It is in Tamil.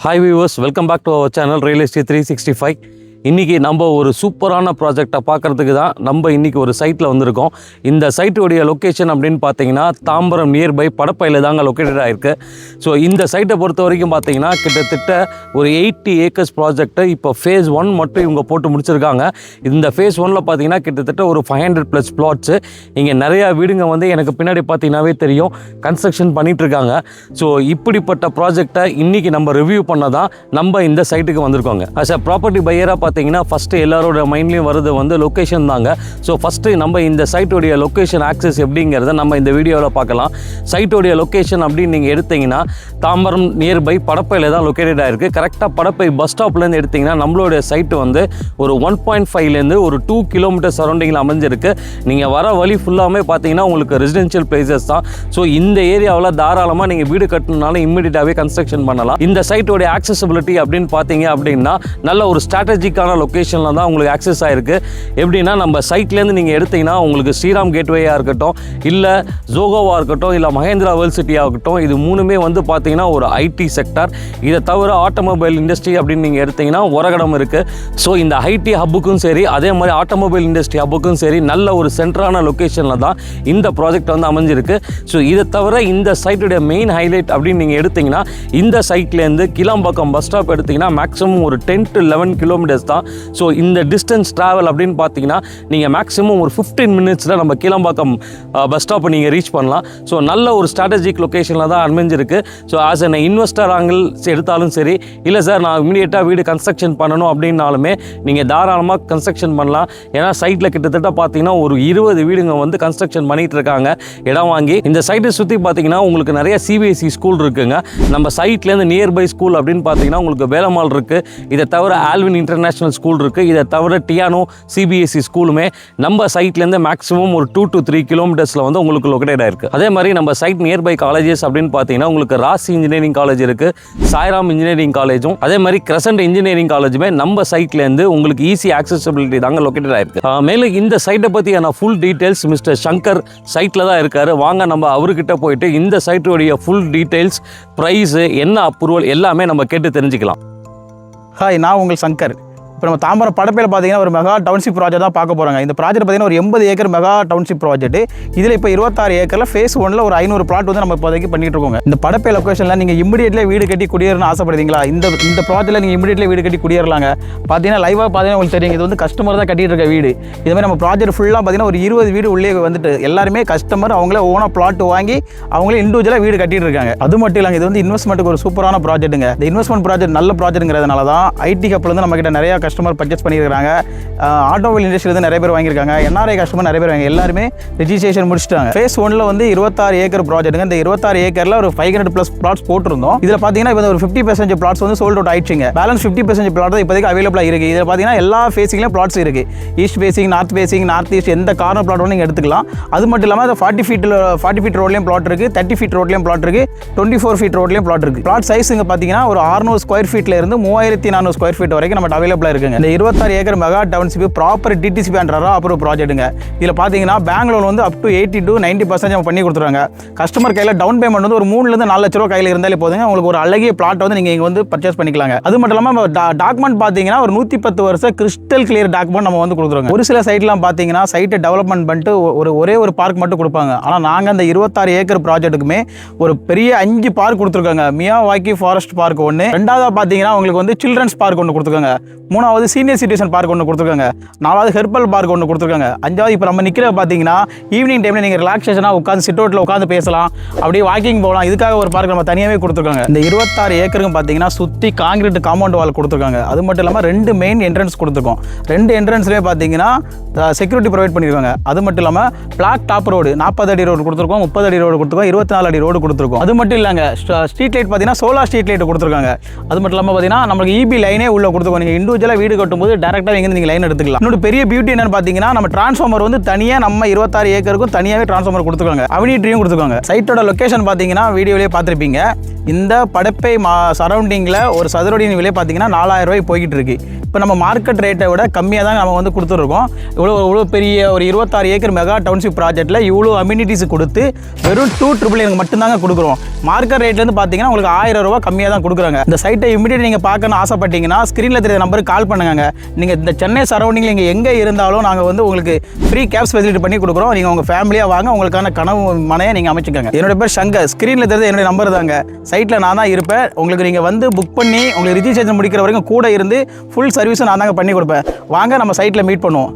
Hi viewers, welcome back to our channel Real Estate 365. இன்றைக்கி நம்ம ஒரு சூப்பரான ப்ராஜெக்டை பார்க்குறதுக்கு தான் நம்ம இன்றைக்கி ஒரு சைட்டில் வந்திருக்கோம். இந்த சைட்டுடைய லொக்கேஷன் அப்படின்னு பார்த்தீங்கன்னா தாம்பரம் நியர்பை படப்பையில் தாங்க லொக்கேட்டட் ஆகிருக்கு. ஸோ இந்த சைட்டை பொறுத்த வரைக்கும் பார்த்தீங்கன்னா கிட்டத்தட்ட ஒரு 80 ஏக்கர்ஸ் ப்ராஜெக்டை இப்போ ஃபேஸ் 1 மட்டும் இவங்க போட்டு முடிச்சிருக்காங்க. இந்த ஃபேஸ் 1ல் பார்த்தீங்கன்னா கிட்டத்தட்ட ஒரு 500+ பிளாட்ஸு. இங்கே நிறையா வீடுங்க வந்து எனக்கு பின்னாடி பார்த்தீங்கன்னாவே தெரியும் கன்ஸ்ட்ரக்ஷன் பண்ணிகிட்ருக்காங்க. ஸோ இப்படிப்பட்ட ப்ராஜெக்டை இன்றைக்கி நம்ம ரிவ்யூ பண்ண தான் நம்ம இந்த சைட்டுக்கு வந்திருக்கோங்க. ஆஸ் அ ப்ராப்பர்ட்டி பையராக பார்த்தீங்கன்னா ஃபஸ்ட்டு எல்லாரோட மைண்ட்லேயும் வருது வந்து லொக்கேஷன் தாங்க. ஸோ ஃபஸ்ட்டு நம்ம இந்த சைட்டோடைய லொக்கேஷன் ஆக்சஸ் எப்படிங்கிறத நம்ம இந்த வீடியோவில் பார்க்கலாம். சைட்டோடைய லொக்கேஷன் அப்படின்னு நீங்கள் எடுத்திங்கன்னா தாம்பரம் நியர்பை படப்பையில் தான் லொக்கேட்டட் ஆகிருக்கு. கரெக்டாக படப்பை பஸ் ஸ்டாப்லேருந்து எடுத்திங்கன்னா நம்மளுடைய சைட்டு வந்து ஒரு 1.5லேருந்து ஒரு 2 கிலோமீட்டர் சரௌண்டிங்கில் அமைஞ்சிருக்கு. நீங்கள் வர வழி ஃபுல்லாமே பார்த்தீங்கன்னா உங்களுக்கு ரெசிடென்ஷியல் பிளேசஸ் தான். ஸோ இந்த ஏரியாவில் தாராளமாக நீங்கள் வீடு கட்டணுனாலும் இம்மிடியட்டாகவே கன்ஸ்ட்ரக்ஷன் பண்ணலாம். இந்த சைட்டோடைய ஆக்சசிபிலிட்டி அப்படின்னு பார்த்தீங்க அப்படின்னா நல்ல ஒரு ஸ்ட்ராட்டஜிக்கான லொக்கேஷனில் தான் உங்களுக்கு ஆக்சஸ் ஆகிருக்கு. எப்படின்னா நம்ம சைட்லேருந்து நீங்கள் எடுத்திங்கன்னா உங்களுக்கு ஸ்ரீராம் கேட்வேயாக இருக்கட்டும், இல்லை ஜோகோவாக இருக்கட்டும், இல்லை மகேந்திரா வேர்ல்ட் சிட்டியாக இருக்கட்டும், இது மூணுமே வந்து பார்த்தீங்கன்னா ஒரு ஐடி செக்டார். இதை தவிர ஆட்டோமொபைல் இண்டஸ்ட்ரி அப்படின்னு நீங்கள் எடுத்திங்கன்னா உரகடம் இருக்குது. ஸோ இந்த ஐடி ஹப்புக்கும் சரி அதே மாதிரி ஆட்டோமொபைல் இண்டஸ்ட்ரி ஹப்புக்கும் சரி நல்ல ஒரு சென்டரான லொக்கேஷனில் தான் இந்த ப்ராஜெக்ட் வந்து அமைஞ்சிருக்கு. ஸோ இதை தவிர இந்த சைட்டுடைய மெயின் ஹைலைட் அப்படின்னு நீங்கள் எடுத்திங்கன்னா இந்த சைட்லேருந்து கிளாம்பாக்கம் பஸ் ஸ்டாப் எடுத்திங்கன்னா மேக்ஸிமம் ஒரு 10 to 11 கிலோமீட்டர்ஸ் தான். ஸோ இந்த டிஸ்டன்ஸ் ட்ராவல் அப்படின்னு பார்த்தீங்கன்னா நீங்கள் மேக்ஸிமம் ஒரு 15 மினிட்ஸில் நம்ம கிளாம்பாக்கம் பஸ் ஸ்டாப்பை நீங்கள் ரீச் பண்ணலாம். ஸோ நல்ல ஒரு ஸ்ட்ராட்டஜிக் லொக்கேஷனில் தான் அமைஞ்சிருக்கு. So as an investor angle எடுத்தாலும் சரி, இல்லை சார் நான் இமீடியட்டாக வீடு கன்ஸ்ட்ரக்ஷன் பண்ணணும் அப்படின்னாலுமே நீங்கள் தாராளமாக கன்ஸ்ட்ரக்ஷன் பண்ணலாம். ஏன்னா சைட்டில் கிட்டத்தட்ட பார்த்தீங்கன்னா ஒரு 20 வீடுங்க வந்து கன்ஸ்ட்ரக்ஷன் பண்ணிகிட்டு இருக்காங்க இடம் வாங்கி. இந்த சைட்டை சுற்றி பார்த்தீங்கன்னா உங்களுக்கு நிறைய சிபிஎஸ்சி ஸ்கூல் இருக்குங்க. நம்ம சைட்லேருந்து நியர்பை ஸ்கூல் அப்படின்னு பார்த்தீங்கன்னா உங்களுக்கு வேலம்மாள் இருக்குது. இதை தவிர ஆல்வின் இன்டர்நேஷனல் ஸ்கூல் இருக்குது. இதை தவிர டியானோ சிபிஎஸ்சி ஸ்கூலுமே நம்ம சைட்லேருந்து மேக்ஸிமம் ஒரு 2 to 3 கிலோமீட்டர்ஸில் வந்து உங்களுக்கு லொக்கேட்டட் ஆயிருக்கு. அதே மாதிரி நம்ம சைட் நியர்பை காலேஜஸ் அப்படின்னு பார்த்தீங்கன்னா உங்களுக்கு ராசி இன்ஜினியரிங் காலேஜ் இருக்குது, சாய்ராம் இன்ஜினியரிங் காலேஜும், அதே மாதிரி கிரசன்ட் இன்ஜினியரிங் காலேஜுமே நம்ம சைட்லேருந்து உங்களுக்கு ஈஸி ஆக்சசிபிலிட்டி தாங்க லொக்கேட்டட் ஆயிருக்கு. மேலும் இந்த சைட்டை பற்றியான ஃபுல் டீட்டெயில்ஸ் மிஸ்டர் சங்கர் சைட்டில் தான் இருக்காரு. வாங்க நம்ம அவர்கிட்ட போயிட்டு இந்த சைட்டோடைய ஃபுல் டீட்டெயில்ஸ், ப்ரைஸு, என்ன அப்ரூவல் எல்லாமே நம்ம கேட்டு தெரிஞ்சுக்கலாம். ஹாய், நான் உங்கள் சங்கர். இப்போ நம்ம தாம்பரம் படப்பையில் பார்த்தீங்கன்னா ஒரு மெகா டவுன்ஷிப் ப்ராஜெக்ட் தான் பார்க்க போகிறாங்க. இந்த ப்ராஜெக்ட் பார்த்தீங்கன்னா ஒரு 80 ஏக்கர் மெகா டவுன்ஷிப் ப்ராஜெக்ட். இதில் இப்போ 26 ஏக்கரில் ஃபேஸ் 1ல் ஒரு 500 பிளாட் வந்து நம்ம இப்போதைக்கு பண்ணிட்டு இருக்கோங்க. இந்த படப்பை லொக்கேஷனில் நீங்கள் இமிடியேட்லேயே வீடு கட்டி குடியேறணும்னு ஆசைப்படுறீங்களா? இந்த ப்ராஜெக்ட்டில் நீங்கள் இமிடியேட்லேயே வீடு கட்டி குடியேறலாங்க. பார்த்தீங்கன்னா லைவாக பார்த்தீங்கன்னா உங்களுக்கு தெரியும், இது வந்து கஸ்டமர் தான் கட்டிட்டு இருக்க வீடு. இதுமாதிரி நம்ம ப்ராஜெக்ட் ஃபுல்லாக பார்த்தீங்கன்னா ஒரு 20 வீடு உள்ளே வந்துட்டு எல்லாருமே கஸ்டமர் அவங்களே ஓனாக பிளாட் வாங்கி அவங்களே இண்டிவிஜுவலாக வீடு கட்டிட்டு இருக்காங்க. அது மட்டும் இல்லைங்க, இது வந்து இன்வெஸ்ட்மெண்ட்டுக்கு ஒரு சூப்பரான ப்ராஜெக்ட்டுங்க. இந்த இன்வெஸ்ட்மெண்ட் ப்ராஜெக்ட் நல்ல ப்ராஜெக்ட்ங்கிறதுனால தான் ஐடி ஹப்ல வந்து நம்ம கிட்ட நிறைய கஸ்டமர் பர்ச்சேஸ் பண்ணியிருக்காங்க. ஆட்டோமொபைல் இண்டஸ்ட்ரியில நிறைய பேர் வாங்கியிருக்காங்க. என்ஆர்ஐ கஸ்டமர் நிறைய பேர் வாங்கி எல்லாருமே ரெஜிஸ்ட்ரேஷன் முடிச்சிட்டாங்க. ஃபேஸ் 1ல் வந்து 26 ஏக்கர் ப்ராஜெக்ட்டுங்க. இந்த 26 ஏக்கரில் ஒரு 500+ பிளாட்ஸ் போட்டிருந்தோம். இதில் பார்த்தீங்கன்னா இப்போ ஒரு 50% பிளாட்ஸ் வந்து சோல்ட் அவுட் ஆயிடுச்சுங்க. பேலன்ஸ் 50% பிளாட் தான் இப்போதைக்கு அவைலபிளாக இருக்குது. இதில் பார்த்தீங்கன்னா எல்லா ஃபேஸிங்லையும் பிளாட்ஸ் இருக்குது. East facing, north facing, north east எந்த கார்னர் பிளாட் நீங்கள் எடுத்துக்கலாம். அது மட்டும் இல்லாமல் 40 ஃபீட் ரோட்லேயும் பிளாட் இருக்குது, 30 ஃபீட் ரோட்லேயும் பிளாட் இருக்குது, 24 ஃபீட் ரோட்லேயும் பிளாட் இருக்குது. பிளாட் சைஸ் இங்கே பார்த்தீங்கன்னா ஒரு 600 ஸ்கொயர் ஃபீட்ல இருந்து 3400 ஸ்கொயர் ஃபீட் வரைக்கும் நம்ம அவைலபிளாக இருக்குங்க. இந்த 26 acre mega township proper DTCP அண்டரா அப்ரூவ் ப்ராஜெக்ட்டுங்க. இதில் பார்த்தீங்கன்னா பேங்க் லோன் வந்து அப் டு 80 to 90% நம்ம பண்ணி கொடுத்துருவாங்க. கஸ்டமர் கையில் டவுன் பேமெண்ட் வந்து ஒரு 3 to 4 லட்ச ரூபா கையில் இருந்தாலே போதுங்க. உங்களுக்கு ஒரு அழகிய பிளாட் வந்து நீங்கள் இங்கே வந்து பர்ச்சேஸ் பண்ணிக்கலாங்க. அது மட்டும் இல்லாமல் டாக்குமெண்ட் பார்த்தீங்கன்னா ஒரு 110 வருஷம் கிறிஸ்டல் கிளியர் டாக்குமெண்ட் நம்ம வந்து கொடுத்துருவாங்க. ஒரு சில சைட்லாம் பார்த்தீங்கன்னா சைட்டை டெவலப்மெண்ட் பண்ணிட்டு ஒரே ஒரு பார்க் மட்டும் கொடுப்பாங்க. ஆனால் நாங்கள் அந்த 26 ஏக்கர் ப்ராஜெக்ட்டுக்குமே ஒரு பெரிய 5 பார்க் கொடுத்துருக்காங்க. மியாவாக்கி ஃபாரஸ்ட் பார்க் ஒன்று, ரெண்டாவது பார்த்தீங்கன்னா உங்களுக்கு வந்து சில்ட்ரன்ஸ் பார்க் ஒன்று கொடுத்துருக்காங்க, மூணாவது சீனியர் சிட்டிசன் பார்க் ஒன்று கொடுத்துருக்காங்க, 4வது ஹெர்பல் பார்க் ஒன்று கொடுத்துருக்காங்க, 5வது இப்போ நம்ம நிற்கிற பார்த்தீங்கன்னா ஈவினிங் டைமில் நீங்கள் ரிலாக்ஸேஷனாக உட்காந்து சிட் அவுட்டில் உட்காந்து பேசலாம், அப்படியே வாக்கிங் போகலாம். இதுக்காக ஒரு பார்க் நம்ம தனியாகவே கொடுத்துருக்காங்க. இந்த 26 ஏக்கருக்கும் பார்த்தீங்கன்னா சுற்றி காங்கிரீட் காம்பவுண்ட் வால் கொடுத்துருக்காங்க. அது மட்டும் இல்லாமல் 2 மெயின் என்ட்ரன்ஸ் கொடுத்துருக்கோம். 2 என்ட்ரன்ஸ்லேயே பார்த்தீங்கன்னா செக்யூரிட்டி ப்ரொவைட் பண்ணியிருக்காங்க. அது மட்டும் இல்லாமல் பிளாக் டாப் ரோடு 40 அடி ரோடு கொடுத்துருக்கோம், 30 அடி ரோடு கொடுத்துருக்கோம், 24 அடி ரோடு கொடுத்துருக்கோம். அது மட்டும் இல்லைங்க, ஸ்ட்ரீட் லைட் பார்த்தீங்கன்னா சோலார் ஸ்ட்ரீட் லைட் கொடுத்துருக்காங்க. அது மட்டும் இல்லாமல் பார்த்தீங்கன்னா நம்மளுக்கு இபி லைனே உள்ள கொடுத்துருக்கோம். நீங்கள் இண்டிவிஜுவலாக வீடு கட்டும்போது டேரெக்டாக இங்கே நீங்கள் லைன் எடுத்துக்கலாம். இன்னொரு பெரிய பியூட்டி என்னன்னு பார்த்தீங்கன்னா நம்ம டிரான்ஸ்ஃபார்மர் வந்து தனியாக நம்ம 26 ஏக்கருக்கும் தனியாகவே டிரான்ஸ்ஃபார்மர் கொடுத்துருக்காங்க, அவனிட்ரியும் கொடுத்துருக்காங்க. சைட்டோட லொக்கேஷன் பார்த்தீங்கன்னா வீடியோலேயே பார்த்துருப்பீங்க. இந்த படப்பை சரௌண்டிங்கில் ஒரு சதுரடியின் விலை பார்த்தீங்கன்னா 4000 ரூபாய் போய்கிட்டு இருக்கு. இப்போ நம்ம மார்க்கெட் ரேட்டை விட கம்மியாக தான் நம்ம வந்து கொடுத்துருக்கோம். இவ்வளோ பெரிய ஒரு 26 ஏக்கர் மெகா டவுன்ஷிப் ப்ராஜெக்ட்டில் இவ்வளோ அம்யூனிட்டிஸ் கொடுத்து வெறும் 2,999 மட்டும்தாங்க கொடுக்குறோம். மார்க்கெட் ரேட்லேருந்து பார்த்தீங்கன்னா உங்களுக்கு 1000 ரூபா கம்மியாக தான் கொடுக்குறாங்க. இந்த சைட்டை இமீடியட் நீங்கள் பார்க்கணும்னு ஆசைப்பட்டீங்கன்னா ஸ்க்ரீனில் தெரிய நம்பருக்கு கால் பண்ணுங்க. நீங்கள் இந்த சென்னை சரௌண்டிங்கில் நீங்கள் எங்கே இருந்தாலும் நாங்கள் வந்து உங்களுக்கு ஃப்ரீ கேப்ஸ் ஃபெசிலிட்டி பண்ணி கொடுக்குறோம். நீங்கள் உங்கள் ஃபேமிலியாக வாங்க, உங்களுக்கான கனவு மனையை நீங்கள் அமைச்சுக்கோங்க. என்னோட பேர் சங்கர். ஸ்க்ரீனில் தெரிஞ்ச என்னோட நம்பர் தாங்க. சைட்டில் நான் தான் இருப்பேன். உங்களுக்கு நீங்கள் வந்து புக் பண்ணி உங்களுக்கு ரிஜிஸ்ட்ரேஷன் முடிக்கிற வரைக்கும் கூட இருந்து ஃபுல் சர்வீஸும் நான் தாங்க பண்ணி கொடுப்பேன். வாங்க நம்ம சைட்டில் மீட் பண்ணுவோம்.